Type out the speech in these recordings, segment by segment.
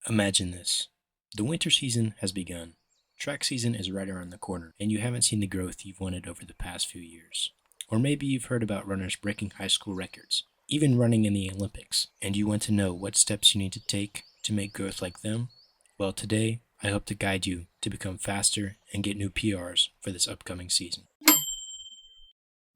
Imagine this. The winter season has begun. Track season is right around the corner, and you haven't seen the growth you've wanted over the past few years. Or maybe you've heard about runners breaking high school records, even running in the Olympics, and you want to know what steps you need to take to make growth like them? Well, today, I hope to guide you to become faster and get new PRs for this upcoming season.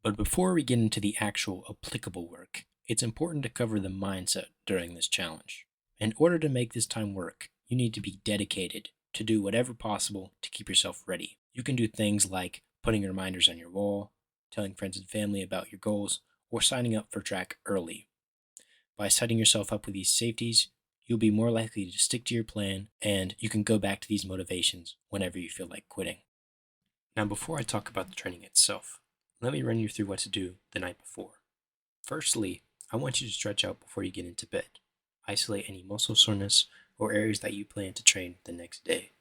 But before we get into the actual applicable work, it's important to cover the mindset during this challenge. In order to make this time work, you need to be dedicated to do whatever possible to keep yourself ready. You can do things like putting reminders on your wall, telling friends and family about your goals, or signing up for track early. By setting yourself up with these safeties, you'll be more likely to stick to your plan, and you can go back to these motivations whenever you feel like quitting. Now, before I talk about the training itself, let me run you through what to do the night before. Firstly, I want you to stretch out before you get into bed. Isolate any muscle soreness or areas that you plan to train the next day.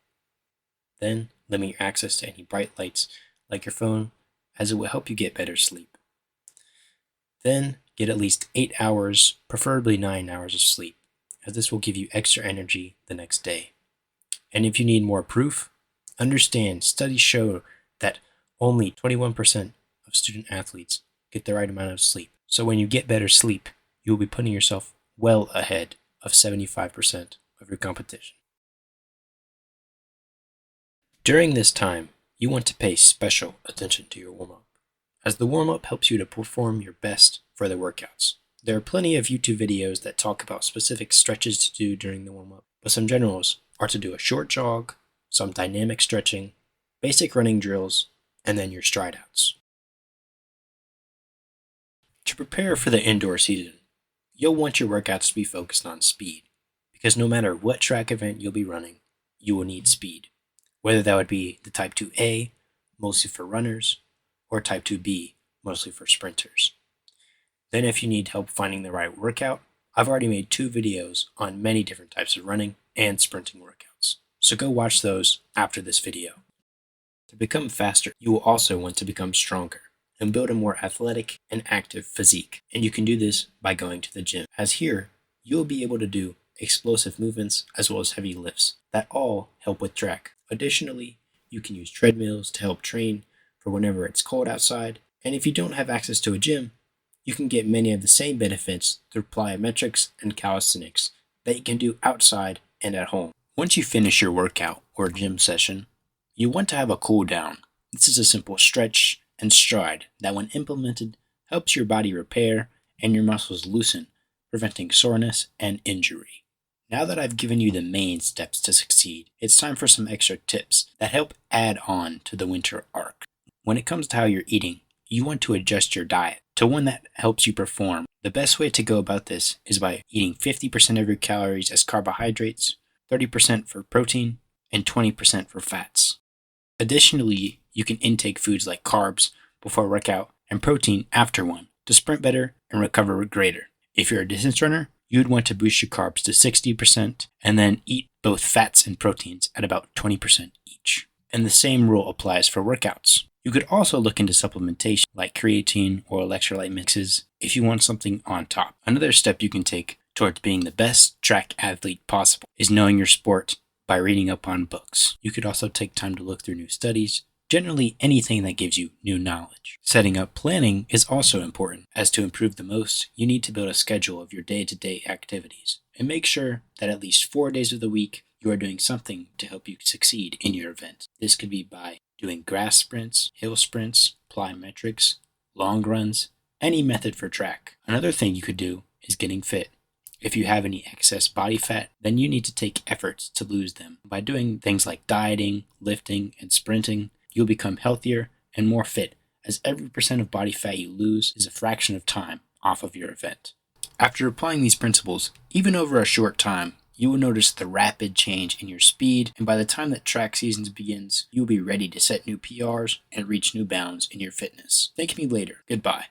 Then, limit your access to any bright lights like your phone, as it will help you get better sleep. Then, get at least 8 hours, preferably 9 hours of sleep, as this will give you extra energy the next day. And if you need more proof, understand studies show that only 21% of student athletes get the right amount of sleep. So when you get better sleep, you will be putting yourself well ahead of 75% of your competition. During this time, you want to pay special attention to your warm-up, as the warm-up helps you to perform your best for the workouts. There are plenty of YouTube videos that talk about specific stretches to do during the warm-up, but some generals are to do a short jog, some dynamic stretching, basic running drills, and then your stride outs. To prepare for the indoor season, you'll want your workouts to be focused on speed, because no matter what track event you'll be running, you will need speed, whether that would be the Type 2A, mostly for runners, or Type 2B, mostly for sprinters. Then if you need help finding the right workout, I've already made 2 videos on many different types of running and sprinting workouts, so go watch those after this video. To become faster, you will also want to become stronger and build a more athletic and active physique. And you can do this by going to the gym, as here, you'll be able to do explosive movements as well as heavy lifts that all help with track. Additionally, you can use treadmills to help train for whenever it's cold outside. And if you don't have access to a gym, you can get many of the same benefits through plyometrics and calisthenics that you can do outside and at home. Once you finish your workout or gym session, you want to have a cool down. This is a simple stretch and stride that, when implemented, helps your body repair and your muscles loosen, preventing soreness and injury. Now that I've given you the main steps to succeed, it's time for some extra tips that help add on to the winter arc. When it comes to how you're eating, you want to adjust your diet to one that helps you perform. The best way to go about this is by eating 50% of your calories as carbohydrates, 30% for protein, and 20% for fats. Additionally, you can intake foods like carbs before a workout and protein after one to sprint better and recover greater. If you're a distance runner, you'd want to boost your carbs to 60% and then eat both fats and proteins at about 20% each. And the same rule applies for workouts. You could also look into supplementation like creatine or electrolyte mixes if you want something on top. Another step you can take towards being the best track athlete possible is knowing your sport by reading up on books. You could also take time to look through new studies, generally anything that gives you new knowledge. Setting up planning is also important, as to improve the most, you need to build a schedule of your day-to-day activities, and make sure that at least 4 days of the week you are doing something to help you succeed in your event. This could be by doing grass sprints, hill sprints, plyometrics, long runs, any method for track. Another thing you could do is getting fit. If you have any excess body fat, then you need to take efforts to lose them. By doing things like dieting, lifting, and sprinting, you'll become healthier and more fit, as every percent of body fat you lose is a fraction of time off of your event. After applying these principles, even over a short time, you will notice the rapid change in your speed, and by the time that track season begins, you'll be ready to set new PRs and reach new bounds in your fitness. Thank me later. Goodbye.